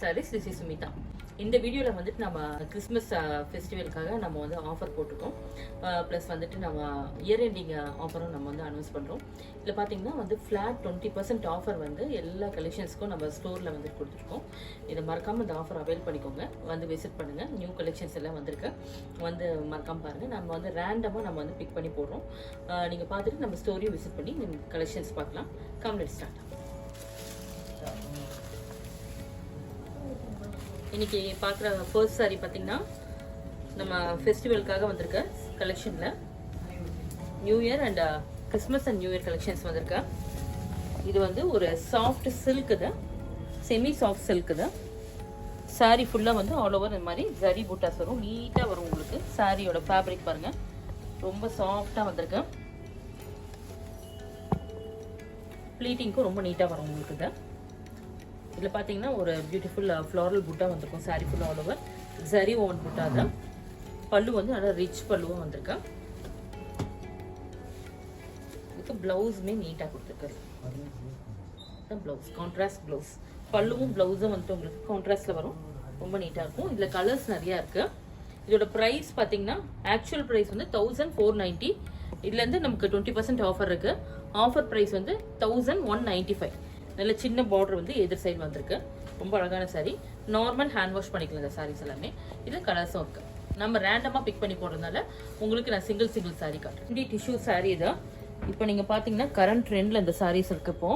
sarees. This is Sumita. இந்த வீடியோல வந்துட்டு நம்ம கிறிஸ்மஸ் ஃபெஸ்டிவலுக்காக நம்ம வந்து ஆஃபர் போட்டுருக்கோம். ப்ளஸ் வந்துட்டு நம்ம இயர் எண்டிங் ஆஃபரும் நம்ம வந்து அனௌன்ஸ் பண்ணுறோம். இதில் பார்த்தீங்கன்னா வந்து ஃப்ளாட் 20% ஆஃபர் வந்து எல்லா கலெக்ஷன்ஸ்க்கும் நம்ம ஸ்டோரில் வந்து கொடுத்துருக்கோம். இதை மறக்காமல் இந்த ஆஃபர் அவைல் பண்ணிக்கோங்க. வந்து விசிட் பண்ணுங்கள். நியூ கலெக்ஷன்ஸ் எல்லாம் வந்திருக்கு. வந்து மறக்காமல் பாருங்கள். நம்ம வந்து ரேண்டமாக நம்ம வந்து பிக் பண்ணி போடுறோம். நீங்கள் பார்த்துட்டு நம்ம ஸ்டோரியும் விசிட் பண்ணி கலெக்ஷன்ஸ் பார்க்கலாம். Come let's start. இன்னைக்கு பார்க்குற ஃபர்ஸ்ட் சாரி பார்த்தீங்கன்னா நம்ம ஃபெஸ்டிவலுக்காக வந்திருக்க கலெக்ஷனில் new year and Christmas and new year collections வந்திருக்க. இது வந்து ஒரு சாஃப்ட் சில்க்கு தான், செமி சாஃப்ட் சில்க்கு தான். சாரீ ஃபுல்லாக வந்து ஆல் ஓவர் இந்த மாதிரி ஜரி பூட்டாஸ் வரும், நீட்டாக வரும். உங்களுக்கு சாரியோட ஃபேப்ரிக் பாருங்கள், ரொம்ப சாஃப்டாக வந்திருக்கு. ப்ளீட்டிங்க்கும் ரொம்ப நீட்டாக வரும் உங்களுக்கு. இதை இதில் பார்த்தீங்கன்னா ஒரு பியூட்டிஃபுல் ஃப்ளாரல் புட்டா வந்திருக்கும். சாரீ ஃபுல்லாக ஆல் ஓவர் ஜரி ஓவன் புட்டா தான். பல்லு வந்து நல்லா ரிச் பல்லுவும் வந்திருக்கு. இதுக்கு ப்ளவுஸுமே நீட்டாக கொடுத்துருக்காரு. ப்ளவுஸ் கான்ட்ராஸ்ட் ப்ளவுஸ், பல்லுவும் ப்ளவுஸும் வந்துட்டு உங்களுக்கு கான்ட்ராஸ்டில் வரும். ரொம்ப நீட்டாக இருக்கும். இதில் கலர்ஸ் நிறையா இருக்குது. இதோட ப்ரைஸ் பார்த்தீங்கன்னா ஆக்சுவல் ப்ரைஸ் வந்து 1490. இதுலேருந்து நமக்கு 20% ஆஃபர் இருக்குது. ஆஃபர் ப்ரைஸ் வந்து 1195. நல்ல சின்ன பார்டர் வந்து எதிர் சைடு வந்திருக்கு. ரொம்ப அழகான சாரீ. நார்மல் ஹேண்ட் வாஷ் பண்ணிக்கலாம் இந்த சாரீஸ் எல்லாமே. இதில் கலர்ஸும் இருக்கு. நம்ம ரேண்டமாக பிக் பண்ணி போடுறதுனால உங்களுக்கு நான் சிங்கிள் சாரீ காட்டுறேன். இப்படி டிஷ்யூ சாரீ தான். இப்போ நீங்கள் பார்த்தீங்கன்னா கரண்ட் ட்ரெண்டில் இந்த சாரீஸ் இருக்கு. இப்போ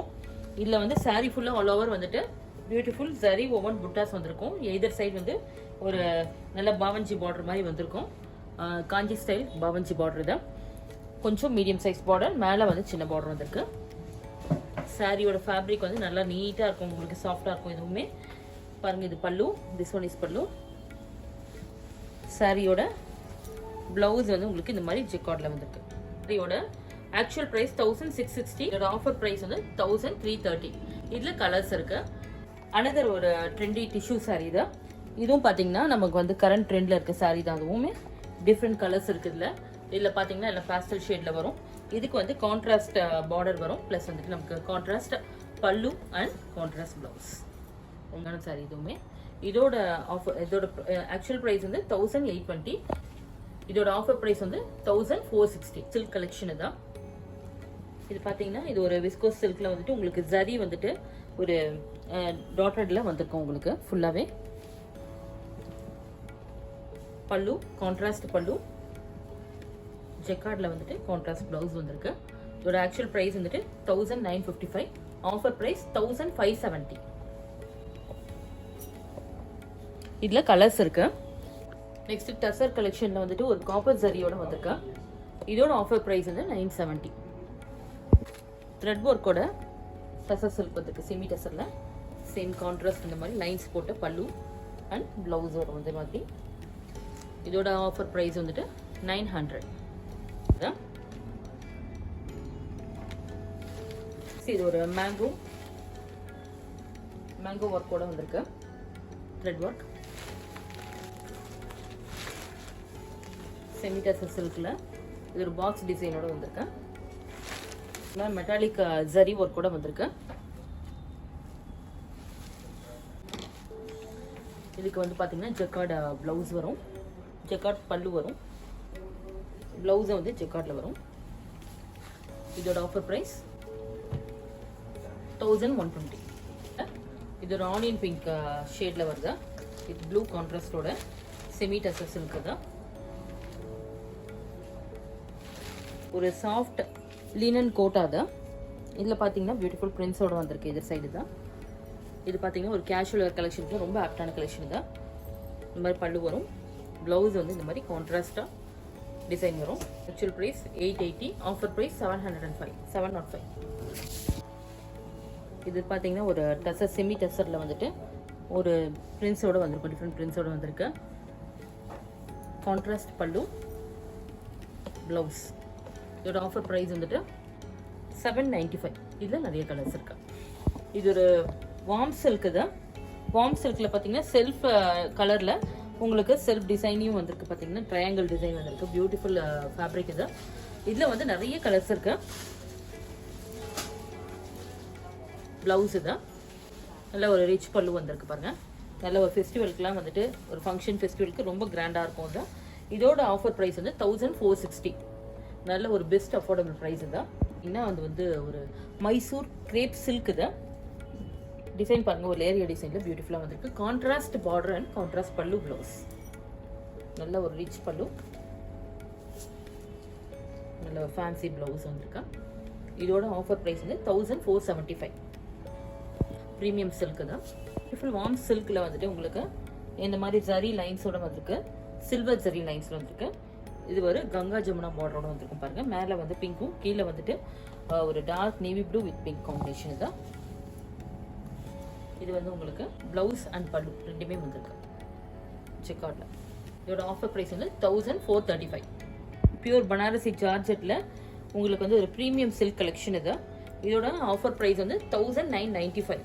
இதில் வந்து சாரீ ஃபுல்லாக ஆல் ஓவர் வந்துட்டு பியூட்டிஃபுல் ஜரி ஓவன் புட்டாஸ் வந்திருக்கும். எதிர் சைடு வந்து ஒரு நல்ல பாவஞ்சி பார்டர் மாதிரி வந்திருக்கும். காஞ்சி ஸ்டைல் பாவஞ்சி பார்டர் தான். கொஞ்சம் மீடியம் சைஸ் பார்டர், மேலே வந்து சின்ன பார்டர் வந்திருக்கு. சாரியோட ஃபேப்ரிக் வந்து நல்லா நீட்டாக இருக்கும், உங்களுக்கு சாஃப்டாக இருக்கும். எதுவுமே பாருங்கள். இது பல்லு, திஸ் ஒன் இஸ் பல்லு. சாரியோட ப்ளவுஸ் வந்து உங்களுக்கு இந்த மாதிரி ஜிக்கார்டில் வந்திருக்கு. சாரியோட ஆக்சுவல் ப்ரைஸ் 1660. இதோட ஆஃபர் ப்ரைஸ் வந்து 1330. இதில் கலர்ஸ் இருக்கு. அனதர் ஒரு ட்ரெண்டி டிஷ்யூ சாரீ தான். இதுவும் பார்த்தீங்கன்னா நமக்கு வந்து கரண்ட் ட்ரெண்டில் இருக்க சாரீ தான். அதுவுமே டிஃப்ரெண்ட் கலர்ஸ் இருக்குது. இதில் பார்த்தீங்கன்னா எல்லாம் பேஸ்டல் ஷேடில் வரும். இதுக்கு வந்து கான்ட்ராஸ்ட் பார்டர் வரும். ப்ளஸ் வந்துட்டு நமக்கு கான்ட்ராஸ்ட் பல்லு அண்ட் கான்ட்ராஸ்ட் ப்ளவுஸ். உங்கான சாரி இதுவுமே. இதோட ஆஃபர், இதோட ஆக்சுவல் ப்ரைஸ் வந்து 1820. இதோட ஆஃபர் ப்ரைஸ் வந்து 1460. சில்க் கலெக்ஷனு தான் இது. பார்த்தீங்கன்னா இது ஒரு விஸ்கோஸ் சில்கில் வந்துட்டு உங்களுக்கு ஜரி வந்துட்டு ஒரு டாட்டட்ல வந்திருக்கும். உங்களுக்கு ஃபுல்லாகவே பல்லு கான்ட்ராஸ்ட் பல்லு, ஜெக்கார்டில் வந்துட்டு கான்ட்ராஸ்ட் ப்ளவுஸ் வந்திருக்கு. இதோட ஆக்சுவல் ப்ரைஸ் வந்துட்டு 1955. Offer price 1570. இதில் கலர்ஸ் இருக்கு. நெக்ஸ்ட் டசர் கலெக்ஷனில் வந்துட்டு ஒரு காப்பர் ஜரியோட வந்திருக்கு. இதோட ஆஃபர் ப்ரைஸ் வந்து 970. த்ரெட் ஒர்க்கோட டசர் சில்க் வந்திருக்கு. செமி டசரில் சேம் கான்ட்ராஸ்ட் இந்த மாதிரி லைன்ஸ் போட்ட பல்லு அண்ட் ப்ளவுஸ் வரும் இந்த மாதிரி. இதோட ஆஃபர் ப்ரைஸ் வந்துட்டு 900. இது ஒரு மேங்கோ ஒர்க்கோட வந்திருக்கு. த்ரெட் ஒர்க் செமி டசர் சில்க்ல இது ஒரு பாக்ஸ் டிசைனோட வந்திருக்கு. மெட்டாலிக் ஜரி ஒர்க்கோட வந்திருக்கு. இதுக்கு வந்து பார்த்தீங்கன்னா ஜெக்கார்ட் ப்ளவுஸ் வரும், ஜெக்கார்ட் பல்லு வரும், ப்ளவுஸும் வந்து ஜெக்கார்டில் வரும். இதோட ஆஃபர் ப்ரைஸ் 1120. இது ஒரு ஆனியன் பிங்க் ஷேடில் வருதா. இது ப்ளூ கான்ட்ராஸ்டோட செமி டசர் சில்க்கு தான். ஒரு சாஃப்ட் லினன் கோட்டா தான். இதில் பார்த்தீங்கன்னா பியூட்டிஃபுல் பிரிண்ட்ஸோட வந்திருக்கு. இதர் சைடு தான். இது பார்த்தீங்கன்னா ஒரு கேஷுவல் வேர் கலெக்ஷனுக்கு ரொம்ப ஆப்டான கலெக்ஷன் தான். இந்த மாதிரி பல்லு வரும், ப்ளவுஸ் வந்து இந்த மாதிரி கான்ட்ராஸ்டாக டிசைன் வரும். Actual price 880. Offer price 705. இது பார்த்தீங்கன்னா ஒரு டசர் செமி டசரில் வந்துட்டு ஒரு பிரிண்ட்ஸோட வந்திருக்கும். டிஃப்ரெண்ட் பிரிண்ட்ஸோட வந்திருக்கு. கான்ட்ராஸ்ட் பல்லு, ப்ளவுஸ். இதோட ஆஃபர் ப்ரைஸ் வந்துட்டு 795. இதில் நிறைய கலர்ஸ் இருக்கு. இது ஒரு வார்ம் சில்க்கு தான். வார்ம் சில்கில் பார்த்தீங்கன்னா செல்ஃப் கலரில் உங்களுக்கு செல்ஃப் டிசைனையும் வந்திருக்கு. பார்த்தீங்கன்னா ட்ரையாங்கிள் டிசைன் வந்திருக்கு. பியூட்டிஃபுல் ஃபேப்ரிக் இது. இதில் வந்து நிறைய கலர்ஸ் இருக்கு. ப்ளவுஸ் தான் நல்ல ஒரு ரிச் பல்லு வந்திருக்கு பாருங்க. நல்ல ஒரு ஃபெஸ்டிவலுக்குலாம் வந்துட்டு ஒரு ஃபங்க்ஷன் ஃபெஸ்டிவலுக்கு ரொம்ப கிராண்டாக இருக்கும் அது. இதோட ஆஃபர் ப்ரைஸ் வந்து 1460. நல்ல ஒரு பெஸ்ட் அஃபோர்டபுள் ப்ரைஸ் தான். இன்னும் அது வந்து ஒரு மைசூர் கிரேப் சில்க் இது. டிசைன் பாருங்கள், ஒரு லேரியா டிசைனில் பியூட்டிஃபுல்லாக வந்திருக்கு. கான்ட்ராஸ்ட் பார்டர் அண்ட் கான்ட்ராஸ்ட் பல்லு ப்ளவுஸ். நல்ல ஒரு ரிச் பல்லு, நல்ல ஒரு ஃபேன்சி ப்ளவுஸ் வந்திருக்கா. இதோட ஆஃபர் ப்ரைஸ் வந்து 1475. ப்ரீமியம் சில்க் தான். ஃபுல் வார்ம் சில்கில் வந்துட்டு உங்களுக்கு இந்த மாதிரி ஜரி லைன்ஸோட வந்திருக்கு, சில்வர் ஜரி லைன்ஸில் வந்திருக்கு. இது ஒரு கங்கா ஜமுனா பார்டரோட வந்திருக்கும் பாருங்கள். மேலே வந்து பிங்க்கும், கீழே வந்துட்டு ஒரு dark navy blue with pink combination தான். இது வந்து உங்களுக்கு ப்ளவுஸ் அண்ட் பல்லு ரெண்டுமே வந்திருக்கு செக்கார்டில். இதோட ஆஃபர் ப்ரைஸ் வந்து 1435. பியூர் பனாரசி ஜார்ஜெட்டில் உங்களுக்கு வந்து ஒரு ப்ரீமியம் சில்க் கலெக்ஷன் இது. இதோட ஆஃபர் ப்ரைஸ் வந்து 1995.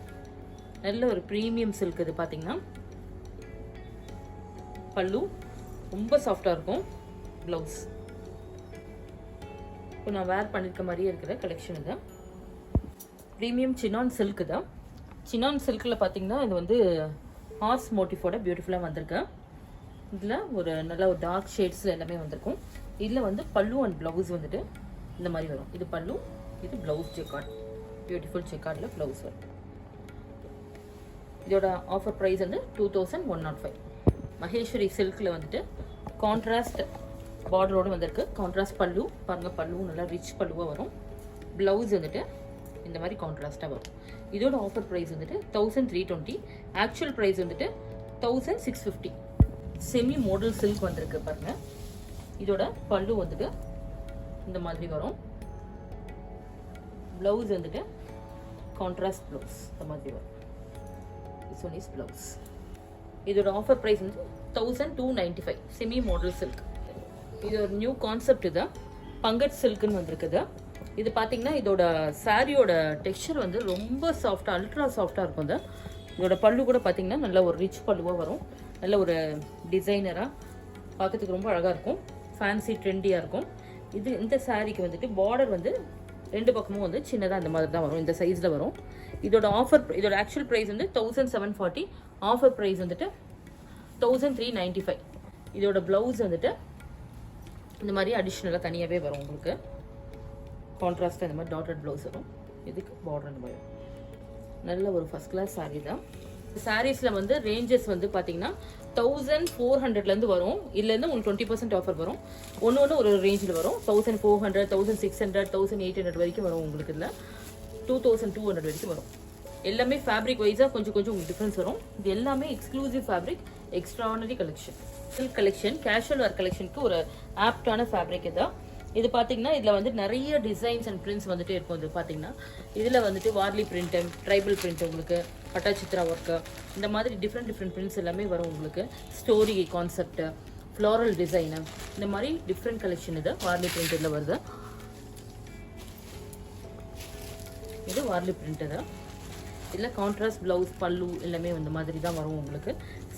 நல்ல ஒரு ப்ரீமியம் சில்க் இது. பார்த்தீங்கன்னா பல்லு ரொம்ப சாஃப்டாக இருக்கும், ப்ளவுஸ் இப்போ நான் வேர் பண்ணியிருக்க மாதிரியே இருக்கிற கலெக்ஷன் இது. ப்ரீமியம் சினான் சில்க் தான். சினான் சில்கில் பார்த்தீங்கன்னா இது வந்து ஹார்ஸ் மோட்டிஃபோட பியூட்டிஃபுல்லாக வந்திருக்கு. இதில் ஒரு நல்ல ஒரு டார்க் ஷேட்ஸில் எல்லாமே வந்திருக்கும். இதில் வந்து பல்லு அண்ட் ப்ளவுஸ் வந்துட்டு இந்த மாதிரி வரும். இது பல்லு, இது ப்ளவுஸ் செக்கார்ட், பியூட்டிஃபுல் செக்கார்டில் ப்ளவுஸ் வரும். இதோட ஆஃபர் ப்ரைஸ் வந்து 2105. மகேஸ்வரி சில்கில் வந்துட்டு கான்ட்ராஸ்ட் பார்டரோடு வந்திருக்கு. கான்ட்ராஸ்ட் பல்லு பாருங்கள், பல்லுவும் நல்லா ரிச் பல்லுவாக வரும். ப்ளவுஸ் வந்துட்டு இந்த மாதிரி கான்ட்ராஸ்ட்டாக வரும். இதோட ஆஃபர் ப்ரைஸ் வந்துட்டு 1320. ஆக்சுவல் ப்ரைஸ் வந்துட்டு 1650. செமி மாடல் சில்க் வந்திருக்கு பாருங்கள். இதோட பல்லு வந்துட்டு இந்த மாதிரி வரும். ப்ளவுஸ் வந்துட்டு கான்ட்ராஸ்ட் ப்ளவுஸ் இந்த மாதிரி வரும். This one is blouse. இதோட ஆஃபர் ப்ரைஸ் வந்து 1295. Semi model silk. இது ஒரு நியூ கான்செப்ட் தான். பங்கட் சில்க்னு வந்திருக்குது. இது பார்த்தீங்கன்னா இதோட சாரியோட டெக்ஸ்சர் வந்து ரொம்ப சாஃப்டாக, அல்ட்ரா சாஃப்டாக இருக்கும். இதோட பல்லு கூட பார்த்தீங்கன்னா நல்ல ஒரு ரிச் பல்லுவாக வரும். நல்ல ஒரு டிசைனராக பார்க்கறதுக்கு ரொம்ப அழகாக இருக்கும். ஃபேன்சி ட்ரெண்டியாக இருக்கும். இந்த சாரிக்கு வந்துட்டு பார்டர் வந்து ரெண்டு பக்கமும் வந்து சின்னதாக இந்த மாதிரி தான் வரும். இந்த சைஸில் வரும். இதோட ஆக்சுவல் ப்ரைஸ் வந்து 1740. ஆஃபர் ப்ரைஸ் வந்துட்டு 1395. இதோட ப்ளவுஸ் வந்துட்டு இந்த மாதிரி அடிஷ்னலாக தனியாகவே வரும் உங்களுக்கு. கான்ட்ராஸ்டாக இந்த மாதிரி டாட்டட் ப்ளவுஸ் வரும். இதுக்கு பார்டர் அந்த மாதிரி நல்ல ஒரு ஃபஸ்ட் கிளாஸ் சாரீ தான். சாரீஸில் வந்து ரேஞ்சஸ் வந்து பார்த்தீங்கன்னா 1400லேருந்து வரும். இதுலேருந்து உங்களுக்கு 20% ஆஃபர் வரும். ஒன்று ஒரு ரேஞ்சில் வரும். 1400, 1600, 1800 வரைக்கும் வரும் உங்களுக்கு. இதில் 2200 வரைக்கும் வரும். எல்லாமே ஃபேப்ரிக் வைஸாக கொஞ்சம் உங்களுக்கு டிஃப்ரென்ஸ் வரும். இது எல்லாமே exclusive fabric, extraordinary collection. Silk collection, casual wear கலெக்ஷனுக்கு ஒரு ஆப்டான ஃபேப்ரிக் இதான். இது பார்த்தீங்கன்னா இதில் வந்து நிறைய டிசைன்ஸ் அண்ட் பிரிண்ட்ஸ் வந்துட்டு இருக்கும். இது பார்த்தீங்கன்னா இதில் வந்துட்டு வார்லி பிரிண்ட்டு, ட்ரைபல் பிரிண்ட், உங்களுக்கு பட்டாச்சித்ரா ஒர்க்கு, இந்த மாதிரி டிஃப்ரெண்ட் பிரிண்ட்ஸ் எல்லாமே வரும் உங்களுக்கு. ஸ்டோரி கான்செப்ட்டு, ஃப்ளாரல் டிசைனு, இந்த மாதிரி டிஃப்ரெண்ட் கலெக்ஷன். இது வார்லி பிரிண்ட் இதில் வருது. இது வார்லி பிரிண்ட் தான். இதில் கான்ட்ராஸ்ட் ப்ளவுஸ், பல்லு எல்லாமே இந்த மாதிரி தான் வரும் உங்களுக்கு.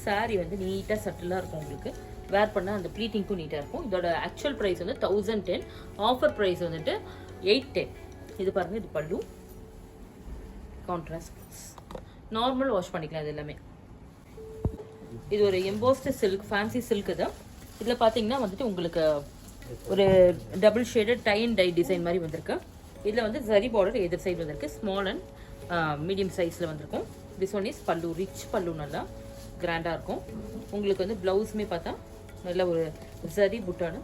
சாரீ வந்து நீட்டாக சட்டிலாக இருக்கும் உங்களுக்கு. வேர் பண்ண அந்த ப்ளீட்டிங்க்கும் நீட்டாக இருக்கும். இதோட ஆக்சுவல் ப்ரைஸ் வந்து 1010. ஆஃபர் ப்ரைஸ் வந்துட்டு 810. இது பாருங்கள், இது பல்லு, கான்ட்ராஸ்ட் ப்ளவுஸ். நார்மல் வாஷ் பண்ணிக்கலாம் இது எல்லாமே. இது ஒரு எம்போஸ்டு சில்க், ஃபேன்சி சில்க் தான். இதில் பார்த்தீங்கன்னா வந்துட்டு உங்களுக்கு ஒரு double shaded tie and dye design மாதிரி வந்திருக்கு. இதில் வந்து ஜரி பார்டர் எதிர் சைடு வந்திருக்கு. ஸ்மால் அண்ட் மீடியம் சைஸில் வந்திருக்கும். This one is pallu, rich pallu, நல்லா கிராண்டாக இருக்கும். உங்களுக்கு வந்து ப்ளவுஸுமே பார்த்தா நல்ல ஒரு ஜரி புட்டான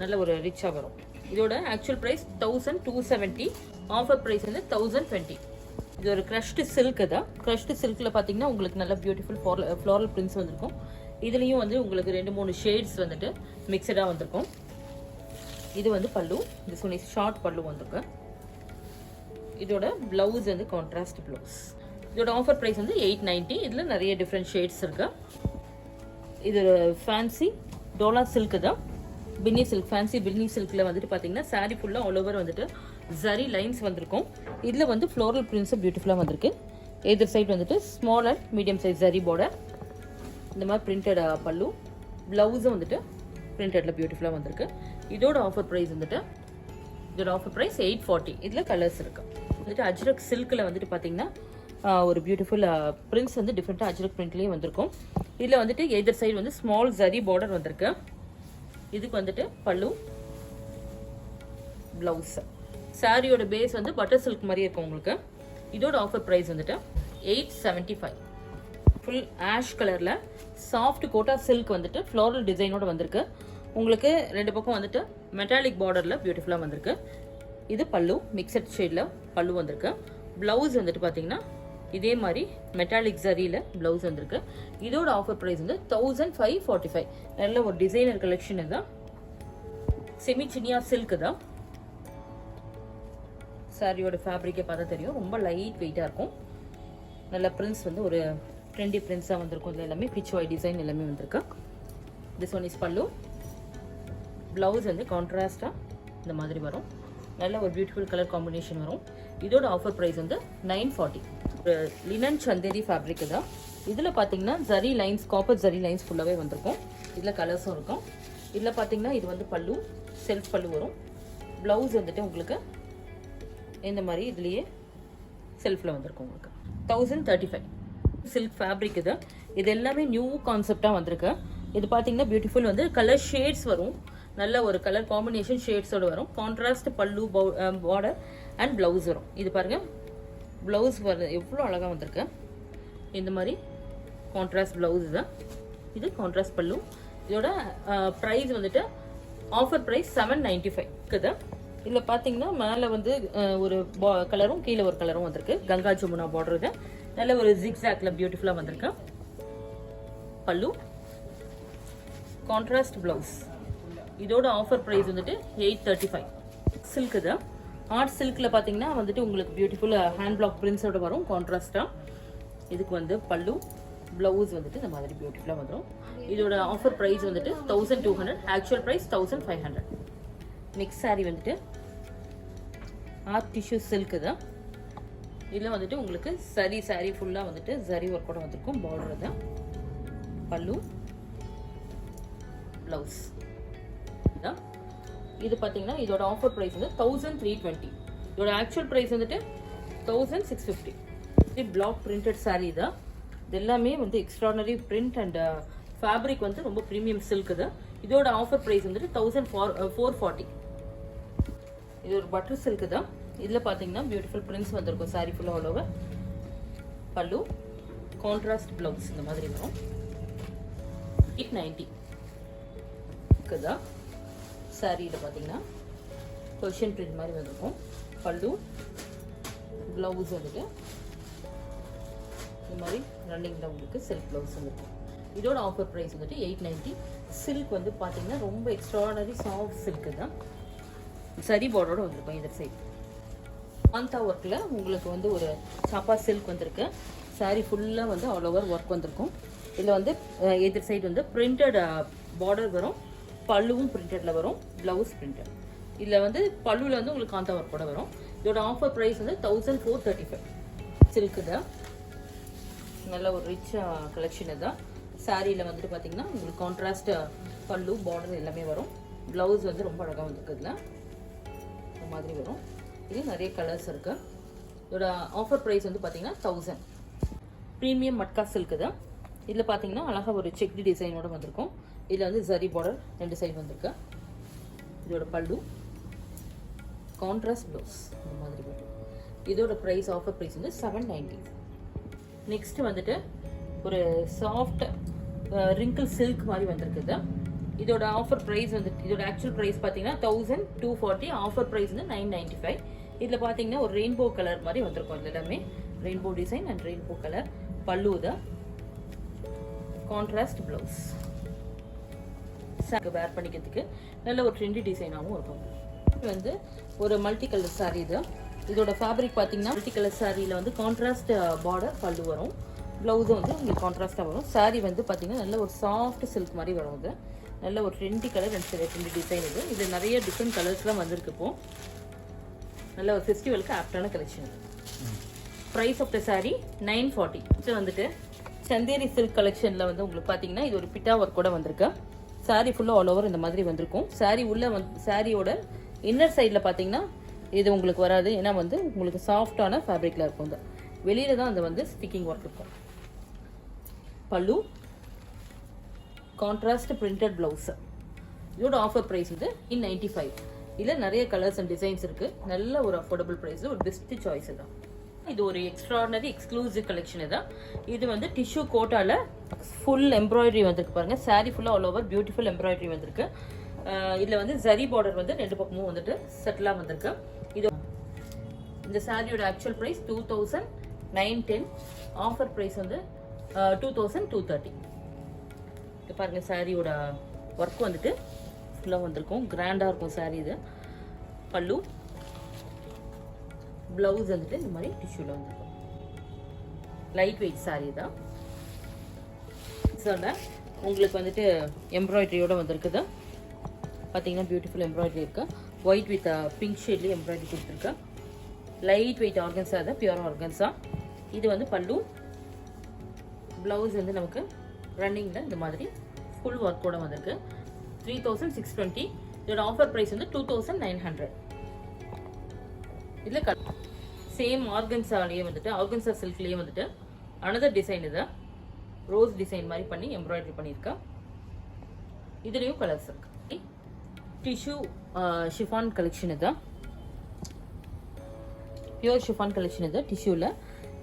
நல்ல ஒரு ரிச்சாக வரும். இதோட ஆக்சுவல் ப்ரைஸ் 1270. ஆஃபர் ப்ரைஸ் வந்து 1020. இது ஒரு க்ரஷ்டு சில்க் தான். க்ரஷ்டு சில்கில் பார்த்தீங்கன்னா உங்களுக்கு நல்ல பியூட்டிஃபுல் ஃப்ளாரல் பிரிண்ட்ஸ் வந்திருக்கும். இதுலேயும் வந்து உங்களுக்கு 2-3 ஷேட்ஸ் வந்துட்டு மிக்சடாக வந்திருக்கும். இது வந்து பல்லு, இது சொன்னி ஷார்ட் பல்லு வந்திருக்கு. இதோட ப்ளவுஸ் வந்து கான்ட்ராஸ்ட் ப்ளவுஸ். இதோட ஆஃபர் ப்ரைஸ் வந்து 890. இதில் நிறைய டிஃப்ரெண்ட் ஷேட்ஸ் இருக்கு. இது ஃபேன்சி டோலா சில்க் தான். பின்னி சில்க், ஃபேன்சி பின்னி சில்கில் வந்துட்டு பார்த்தீங்கன்னா சாரீ ஃபுல்லாக ஆல் ஓவர் வந்துட்டு ஜரி லைன்ஸ் வந்திருக்கும். இதில் வந்து ஃப்ளோரல் பிரிண்ட்ஸும் பியூட்டிஃபுல்லாக வந்திருக்கு. எதிர் சைட் வந்துட்டு small and medium size zari border, இந்த மாதிரி பிரிண்டட் பல்லு. ப்ளவுஸும் வந்துட்டு பிரிண்டடில் பியூட்டிஃபுல்லாக வந்திருக்கு. இதோட ஆஃபர் ப்ரைஸ் வந்துட்டு 840. இதில் கலர்ஸ் இருக்குது. வந்துட்டு அஜ்ரக் சில்கில் வந்துட்டு பார்த்தீங்கன்னா ஒரு பியூட்டிஃபுல் பிரிண்ட்ஸ் வந்து டிஃப்ரெண்ட்டாக அஜ்ரக் பிரிண்ட்லேயே வந்திருக்கும். இதில் வந்துட்டு எதர் சைடு வந்து ஸ்மால் ஜரி பார்டர் வந்திருக்கு. இதுக்கு வந்துட்டு பல்லு, ப்ளவுஸ். சாரியோட பேஸ் வந்து பட்டர் சில்க் மாதிரி இருக்கும் உங்களுக்கு. இதோட ஆஃபர் ப்ரைஸ் வந்துட்டு 875. ஃபுல் ஆஷ் கலரில் சாஃப்ட் கோட்டா சில்க் வந்துட்டு ஃப்ளோரல் டிசைனோட வந்திருக்கு. உங்களுக்கு 2 பக்கம் வந்துட்டு மெட்டாலிக் பார்டரில் பியூட்டிஃபுல்லாக வந்திருக்கு. இது பல்லு, மிக்சட் ஷேடில் பல்லு வந்திருக்கு. ப்ளவுஸ் வந்துட்டு பார்த்தீங்கன்னா இதே மாதிரி மெட்டாலிக் ஜரியில் ப்ளவுஸ் வந்திருக்கு. இதோட ஆஃபர் ப்ரைஸ் வந்து 1545. நல்ல ஒரு டிசைனர் கலெக்ஷன் தான். செமி சினியா சில்க் தான். சாரியோட ஃபேப்ரிக்கை பார்த்தா தெரியும், ரொம்ப லைட் வெயிட்டாக இருக்கும். நல்ல பிரிண்ட்ஸ் வந்து ஒரு ட்ரெண்டி பிரிண்ட்ஸாக வந்திருக்கும். இதில் எல்லாமே பிச்வாய் டிசைன் எல்லாமே வந்திருக்கு. திஸ் ஒன் இஸ் பல்லு. ப்ளவுஸ் வந்து கான்ட்ராஸ்டாக இந்த மாதிரி வரும். நல்ல ஒரு பியூட்டிஃபுல் கலர் காம்பினேஷன் வரும். இதோட ஆஃபர் ப்ரைஸ் வந்து 940. ஒரு லினன் சந்தேரி ஃபேப்ரிக் தான். இதில் பார்த்தீங்கன்னா zari lines, copper zari lines ஃபுல்லாகவே வந்திருக்கும். இதில் கலர்ஸும் இருக்கும். இதில் பார்த்தீங்கன்னா இது வந்து பல்லு, செல்ஃப் பல்லு வரும். ப்ளவுஸ் வந்துட்டு உங்களுக்கு இந்த மாதிரி இதுலேயே செல்ஃபில் வந்திருக்கும். உங்களுக்கு 1035. சில்க் ஃபேப்ரிக் இது. இது எல்லாமே நியூ கான்செப்டாக வந்திருக்கு. இது பார்த்தீங்கன்னா பியூட்டிஃபுல் வந்து கலர் ஷேட்ஸ் வரும். நல்ல ஒரு கலர் காம்பினேஷன் ஷேட்ஸோடு வரும். கான்ட்ராஸ்ட் பல்லு, பார்டர் அண்ட் ப்ளவுஸ் வரும். இது பாருங்கள், ப்ளவுஸ் எவ்வளோ அழகாக வந்திருக்கு. இந்த மாதிரி கான்ட்ராஸ்ட் ப்ளவுஸ் தான். இது கான்ட்ராஸ்ட் பல்லு. இதோட ப்ரைஸ் வந்துட்டு ஆஃபர் ப்ரைஸ் 795 இருக்குது. இதில் பார்த்தீங்கன்னா மேலே வந்து ஒரு கலரும் கீழே ஒரு கலரும் வந்திருக்கு. கங்கா ஜமுனா பார்டர் இது. நல்ல ஒரு ஜிக்ஸாக்ல பியூட்டிஃபுல்லாக வந்திருக்கு. பல்லு, கான்ட்ராஸ்ட் ப்ளவுஸ். இதோட ஆஃபர் ப்ரைஸ் வந்துட்டு 835. சில்க் இது. ஆர்ட் சில்கில் பார்த்தீங்கன்னா வந்துட்டு உங்களுக்கு பியூட்டிஃபுல் ஹேண்ட் பிளாக் பிரிண்ட்ஸோட வரும் கான்ட்ராஸ்டாக. இதுக்கு வந்து பல்லு, ப்ளவுஸ் வந்துட்டு இந்த மாதிரி பியூட்டிஃபுல்லாக வந்துடும். இதோட ஆஃபர் ப்ரைஸ் வந்துட்டு 1200. Actual price 1500. நெக்ஸ்ட் சாரீ வந்துட்டு ஆர்ட் டிஷ்யூ சில்க் தான். இதில் வந்துட்டு உங்களுக்கு சாரீ ஃபுல்லாக வந்துட்டு ஜரி ஒர்க்கோட வந்திருக்கும். பார்டர் தான். பல்லு, ப்ளவுஸ். இது பார்த்தீங்கன்னா இதோட ஆஃபர் ப்ரைஸ் வந்து 1320. இதோட ஆக்சுவல் ப்ரைஸ் வந்துட்டு 1650. இது பிளாக் பிரிண்டட் சாரீ தான். இது எல்லாமே வந்து எக்ஸ்ட்ரானரி பிரிண்ட் அண்ட் ஃபேப்ரிக் வந்து ரொம்ப ப்ரீமியம் சில்க் தான். இதோட ஆஃபர் ப்ரைஸ் வந்துட்டு 1440. இது ஒரு பட்டர் சில்க் தான். இதில் பார்த்தீங்கன்னா பியூட்டிஃபுல் பிரிண்ட்ஸ் வந்திருக்கும். சாரீ ஃபுல்லாக ஆல் ஓவர். பல்லு, கான்ட்ராஸ்ட் ப்ளவுஸ் இந்த மாதிரி வரும். 890 இருக்குதா. சாரியில் பார்த்தீங்கன்னா கொஷன் பிரிண்ட் மாதிரி வந்திருக்கும். பல்லு, ப்ளவுஸ் வந்துட்டு இந்த மாதிரி ரன்னிங்கில் உங்களுக்கு சில்க் ப்ளவுஸ் வந்துருக்கும். இதோட ஆஃபர் ப்ரைஸ் வந்துட்டு 890. சில்க் வந்து பார்த்தீங்கன்னா ரொம்ப எக்ஸ்ட்ரானரி சாஃப்ட் சில்க்கு தான். சரி பார்டரோட வந்திருக்கும். இந்த சைடு காந்தா ஒர்க்கில் உங்களுக்கு வந்து ஒரு சாப்பா சில்க் வந்திருக்கு. சாரீ ஃபுல்லாக வந்து ஆல் ஓவர் ஒர்க் வந்திருக்கும். இதில் வந்து எதிர் சைடு வந்து பிரிண்டட் பார்டர் வரும். பல்லுவும் பிரிண்டடில் வரும். Blouse printed. இதில் வந்து பல்லுவில் வந்து உங்களுக்கு காந்தா ஒர்க் கூட வரும். இதோட ஆஃபர் ப்ரைஸ் வந்து 1435. சில்க்கு தான். நல்ல ஒரு ரிச் கலெக்ஷன் தான். சாரியில் வந்துட்டு பார்த்தீங்கன்னா உங்களுக்கு கான்ட்ராஸ்ட் பல்லு, பார்டர் எல்லாமே வரும். ப்ளவுஸ் வந்து ரொம்ப அழகாக வந்துருக்குதுல இந்த மாதிரி வரும். இது நிறைய கலர்ஸ் இருக்குது. இதோட ஆஃபர் ப்ரைஸ் வந்து பார்த்தீங்கன்னா 1000. ப்ரீமியம் மட்கா சில்க்கு தான். இதில் பார்த்தீங்கன்னா அழகாக ஒரு செக்டி டிசைனோட வந்திருக்கும். இதில் வந்து ஜரி பார்டர் 2 சைடு வந்திருக்கு. இதோட பல்லு, கான்ட்ராஸ்ட் ப்ளவுஸ் இந்த மாதிரி வரும். இதோட ப்ரைஸ் ஆஃபர் ப்ரைஸ் வந்து 790. நெக்ஸ்ட் வந்துட்டு ஒரு சாஃப்ட் ரிங்கிள் சில்க் மாதிரி வந்திருக்குது. இதோட ஆஃபர் ப்ரைஸ் வந்துட்டு இதோட ஆக்சுவல் ப்ரைஸ் பார்த்தீங்கன்னா 1240. ஆஃபர் ப்ரைஸ் வந்து 995. இதில் பார்த்தீங்கன்னா ஒரு ரெயின்போ கலர் மாதிரி வந்திருக்கும். இது எல்லாமே rainbow design and rainbow colour. பல்லு தான். Contrast blouse. வேர் பண்ணிக்கிறதுக்கு நல்ல ஒரு ட்ரெண்டி டிசைனாகவும் இருக்கும். இது வந்து ஒரு மல்டி கலர் சாரீ இது. இதோட ஃபேப்ரிக் பார்த்தீங்கன்னா மல்டி கலர் சாரியில் வந்து கான்ட்ராஸ்ட் பார்டர் பல்லு வரும். ப்ளவுஸும் வந்து உங்களுக்கு கான்ட்ராஸ்ட்டாக வரும். சாரீ வந்து பார்த்தீங்கன்னா நல்ல ஒரு சாஃப்ட் சில்க் மாதிரி வரும். இது நல்ல ஒரு trendy colour and trendy design. இது நிறைய டிஃப்ரெண்ட் கலர்ஸ்லாம் வந்திருக்கு. இப்போ நல்ல ஒரு ஃபெஸ்டிவலுக்கு ஆப்டான collection. Price of the sari 940. இது வந்துட்டு சந்தேரி சில்க் கலெக்ஷனில் வந்து உங்களுக்கு பார்த்தீங்கன்னா இது ஒரு பிட்டா ஒர்க் கூட வந்திருக்கு. சாரீ ஃபுல்லாக ஆல் ஓவர் இந்த மாதிரி வந்திருக்கும். சாரீ உள்ள சாரியோட இன்னர் சைடில் பார்த்தீங்கன்னா இது உங்களுக்கு வராது. ஏன்னா வந்து உங்களுக்கு சாஃப்டான ஃபேப்ரிக்கில் இருக்கும். வெளியில தான் அந்த வந்து ஸ்டிக்கிங் ஒர்க் இருக்கும். பல்லு கான்ட்ராஸ்ட் பிரிண்டட் பிளவுஸ். இதோட ஆஃபர் ப்ரைஸ் வந்து 95. இதில் நிறைய கலர்ஸ் அண்ட் டிசைன்ஸ் இருக்கு. நல்ல ஒரு அஃபோர்டபுள் ப்ரைஸ், ஒரு பெஸ்ட் சாய்ஸ் தான். இது ஒரு எக்ஸ்ட்ராடனரி எக்ஸ்க்ளூசிவ் கலெக்ஷன் தான். இது வந்து டிஷ்யூ கோட்டால ஃபுல் எம்ப்ராய்டரி வந்திருக்கு பாருங்க. சாரி ஃபுல்லாக ஆல் ஓவர் பியூட்டிஃபுல் எம்ப்ராய்டரி வந்திருக்கு. இதில் வந்து ஜரி பார்டர் வந்து 2 பக்கமும் வந்துட்டு செட்டிலாக வந்திருக்கு. இது இந்த சாரியோட ஆக்சுவல் ப்ரைஸ் 2910. ஆஃபர் ப்ரைஸ் வந்து 2230. இது பாருங்க, சாரியோட ஒர்க் வந்துட்டு ஃபுல்லாக வந்திருக்கும். கிராண்டாக இருக்கும் சாரி. இது பல்லு, பிளவுஸ் வந்துட்டு இந்த மாதிரி டிஷ்யூல வந்துருக்கும். லைட் வெயிட் சாரி தான். உங்களுக்கு வந்துட்டு எம்ப்ராய்டரியோட வந்திருக்குது. பார்த்தீங்கன்னா பியூட்டிஃபுல் எம்ப்ராய்டரி இருக்கு. ஒயிட் வித் பிங்க் ஷேட்லேயே எம்ப்ராய்டரி கொடுத்துருக்கு. லைட் வெயிட் ஆர்கன்ஸா தான், பியூர் ஆர்கன்ஸா. இது வந்து பல்லு, பிளவுஸ் வந்து நமக்கு ரன்னிங்கில் இந்த மாதிரி ஃபுல் ஒர்க்கோட வந்திருக்கு. 3620. இதோட ஆஃபர் ப்ரைஸ் வந்து 2900. இதில் சேம் ஆர்கன்ஸாலேயே வந்துட்டு, ஆர்கன்ஸா சில்க்லேயே வந்துட்டு அனதர் டிசைன் இது ரோஸ் டிசைன் மாதிரி பண்ணி எம்ப்ராய்டரி பண்ணியிருக்கேன். இதுலேயும் கலர்ஸ் இருக்கு. டிஷ்யூ ஷிஃபான் கலெக்ஷன் இதுதான். பியூர் ஷிஃபான் கலெக்ஷன் இது டிஷ்யூவில்.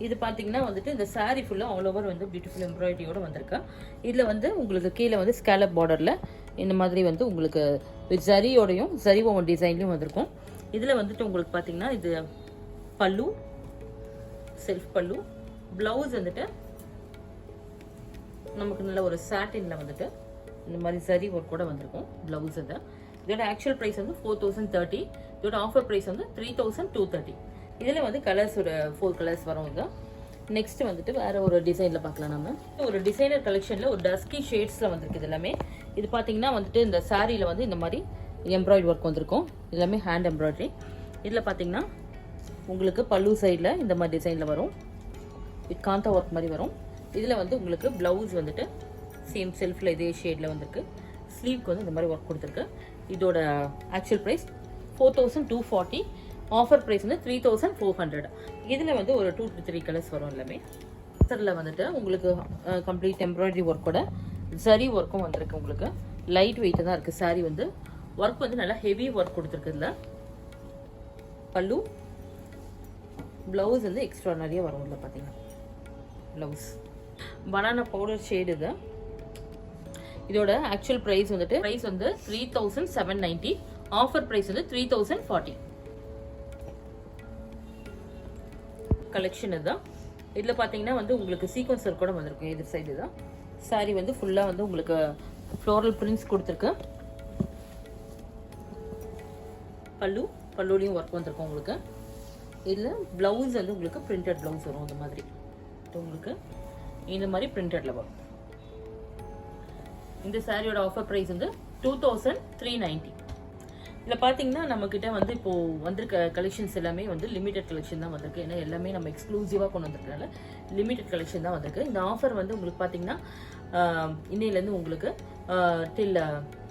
இது பார்த்தீங்கன்னா வந்துட்டு இந்த சாரீ ஃபுல்லாக ஆல் ஓவர் வந்து பியூட்டிஃபுல் எம்ப்ராய்டரியோட வந்திருக்கு. இதில் வந்து உங்களுக்கு கீழே வந்து ஸ்கேலப் பார்டரில் இந்த மாதிரி வந்து உங்களுக்கு ஜரியோடையும் ஜரி ஓவன் டிசைன்லையும் வந்திருக்கும். இதில் வந்துட்டு உங்களுக்கு பார்த்தீங்கன்னா இது பல்லு, செல்ஃப் பல்லு. பிளவுஸ் வந்துட்டு நமக்கு நல்ல ஒரு சாட்டின்ல வந்துட்டு இந்த மாதிரி சரி ஒர்க் கூட வந்திருக்கும் பிளவுஸ். இது இதோட ஆக்சுவல் ப்ரைஸ் வந்து 4030. இதோட ஆஃபர் ப்ரைஸ் வந்து 3230. இதில் வந்து கலர்ஸோட 4 கலர்ஸ் வரும். இது நெக்ஸ்ட் வந்துட்டு வேற ஒரு டிசைனில் பார்க்கலாம். நம்ம ஒரு டிசைனர் கலெக்ஷனில் ஒரு டஸ்கி ஷேட்ஸில் வந்திருக்கு. இது எல்லாமே இது பார்த்தீங்கன்னா வந்துட்டு இந்த சாரியில் வந்து இந்த மாதிரி எம்ப்ராய்டரி ஒர்க் வந்திருக்கும். எல்லாமே ஹேண்ட் எம்ப்ராய்டரி. இதில் பார்த்தீங்கன்னா உங்களுக்கு பல்லு சைடில் இந்த மாதிரி டிசைனில் வரும். வித் காந்தா ஒர்க் மாதிரி வரும். இதில் வந்து உங்களுக்கு பிளவுஸ் வந்துட்டு சேம் செல்ஃபில் இதே ஷேடில் வந்திருக்கு. ஸ்லீவ்க்கு வந்து இந்த மாதிரி ஒர்க் கொடுத்துருக்கு. இதோட ஆக்சுவல் ப்ரைஸ் 4240. ஆஃபர் ப்ரைஸ் வந்து 3400. இதில் வந்து ஒரு 2 to 3 கலர்ஸ் வரும். எல்லாமே சரில் வந்துட்டு உங்களுக்கு கம்ப்ளீட் எம்ப்ராய்டரி ஒர்க்கோட சரி ஒர்க்கும் வந்திருக்கு. உங்களுக்கு லைட் வெயிட் தான் இருக்குது. சாரி வந்து ஒர்க் வந்து நல்லா ஹெவி ஒர்க் கொடுத்துருக்கு. இதில் பல்லு, பிளவுஸ் வந்து எக்ஸ்ட்ரா நிறைய வரும். இதில் பார்த்தீங்கன்னா பிளவுஸ் பனானா பவுடர் ஷேடு. இது இதோட ஆக்சுவல் ப்ரைஸ் வந்துட்டு 3790. ஆஃபர் ப்ரைஸ் வந்து 3040. கலெக்ஷன் இதுதான். இதில் பார்த்தீங்கன்னா வந்து உங்களுக்கு சீக்வன்ஸ் ஒர்க் கூட வந்திருக்கும். எதிர் சைடு தான் சாரி வந்து ஃபுல்லாக வந்து உங்களுக்கு ஃப்ளோரல் பிரிண்ட்ஸ் கொடுத்துருக்கு. பல்லுலையும் ஒர்க் வந்திருக்கும் உங்களுக்கு. இதில் பிளவுஸ் வந்து உங்களுக்கு பிரிண்டட் பிளவுஸ் வரும். அந்த மாதிரி உங்களுக்கு இந்த மாதிரி பிரிண்டட்ல வரும். இந்த சாரியோட ஆஃபர் ப்ரைஸ் வந்து 2390. இதில் பார்த்தீங்கன்னா நம்மக்கிட்ட வந்து இப்போது வந்திருக்க கலெக்ஷன்ஸ் எல்லாமே வந்து லிமிடெட் கலெக்ஷன் தான் வந்திருக்கு. ஏன்னா எல்லாமே நம்ம எக்ஸ்க்ளூசிவாக கொண்டு வந்திருக்கனால லிமிடெட் கலெக்ஷன் தான் வந்திருக்கு. இந்த ஆஃபர் வந்து உங்களுக்கு பார்த்தீங்கன்னா இன்னையிலேருந்து உங்களுக்கு டில்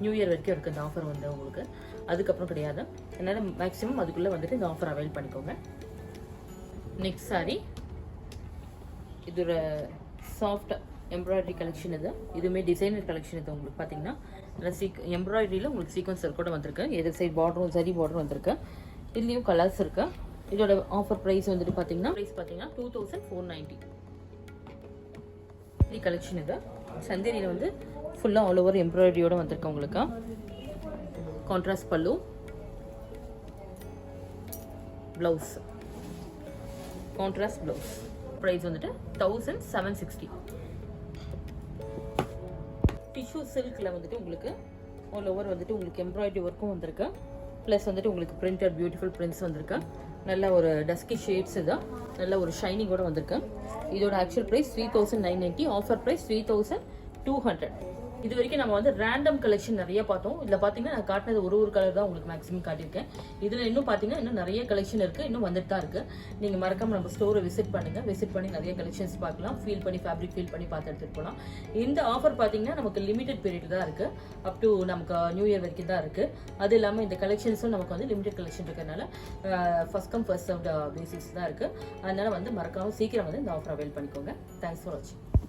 நியூ இயர் வரைக்கும் இருக்குது. இந்த ஆஃபர் வந்து உங்களுக்கு அதுக்கப்புறம் கிடையாது. அதனால் மேக்ஸிமம் அதுக்குள்ளே வந்துட்டு இந்த ஆஃபர் அவைல் பண்ணிக்கோங்க. நெக்ஸ்ட் சாரி இது ஒரு சாஃப்ட் எம்ப்ராய்டரி கலெக்ஷன். இதுவுமே டிசைனர் கலெக்ஷன். இது உங்களுக்கு பார்த்தீங்கன்னா எம்ப்ராய்டரியில் உங்களுக்கு சீக்வன்ஸ் கூட வந்திருக்கு. எதிர் சைட் பார்டரும் சரி பார்டரும் வந்திருக்கு. இதுலேயும் கலர்ஸ் இருக்கு. இதோட ஆஃபர் ப்ரைஸ் வந்துட்டு பார்த்தீங்கன்னா 2490. இது கலெக்ஷன். இது சந்தேரியில் வந்து ஃபுல்லாக ஆல் ஓவர் எம்ப்ராய்டரியோட வந்திருக்கு. உங்களுக்கு கான்ட்ராஸ்ட் பல்லு, பிளவுஸ் கான்ட்ராஸ்ட் பிளவுஸ். ப்ரைஸ் வந்துட்டு 1760. டிஷ்யூ சில்கில் வந்துட்டு உங்களுக்கு ஆல் ஓவர் வந்துட்டு உங்களுக்கு எம்ப்ராய்டரி ஒர்க்கும் வந்திருக்கு. ப்ளஸ் வந்துட்டு உங்களுக்கு பிரிண்டட் பியூட்டிஃபுல் பிரிண்ட்ஸ் வந்திருக்கு. நல்ல ஒரு டஸ்கி ஷேட்ஸ். தான் நல்ல ஒரு ஷைனிங் கூட வந்திருக்கு. இதோட ஆக்சுவல் ப்ரைஸ் 3990. Offer price 3200. இது வரைக்கும் நம்ம வந்து ரேண்டம் கலெக்ஷன் நிறைய பார்த்தோம். இதுல பாத்தீங்கன்னா நான் காட்டினது ஒரு கலர் தான் உங்களுக்கு மேக்ஸிமம் காட்டியிருக்கேன். இதுல இன்னும் பாத்தீங்கன்னா இன்னும் நிறைய கலெக்ஷன் இருக்கு, இன்னும் வந்துட்டு தான் இருக்கு. நீங்க மறக்காம நம்ம ஸ்டோரை விசிட் பண்ணுங்க. விசிட் பண்ணி நிறைய கலெக்ஷன்ஸ் பார்க்கலாம், ஃபீல் பண்ணி ஃபேப்ரிக் ஃபீல் பண்ணி பார்த்து எடுத்துட்டு போகலாம். இந்த ஆஃபர் பாத்தீங்கன்னா நமக்கு லிமிடெட் பீரியட் தான் இருக்கு, அப் டு நமக்கு நியூ இயர் வரைக்கும் தான் இருக்கு. அது இல்லாம இந்த கலெக்ஷன்ஸும் நமக்கு வந்து லிமிடெட் கலெக்ஷன் இருக்கிறதுனால first come first served basis தான் இருக்கு. அதனால வந்து மறக்காம சீக்கிரம் வந்து இந்த ஆஃபர் அவைல் பண்ணிக்கோங்க. தேங்க்ஸ் ஃபார் வாட்சிங்.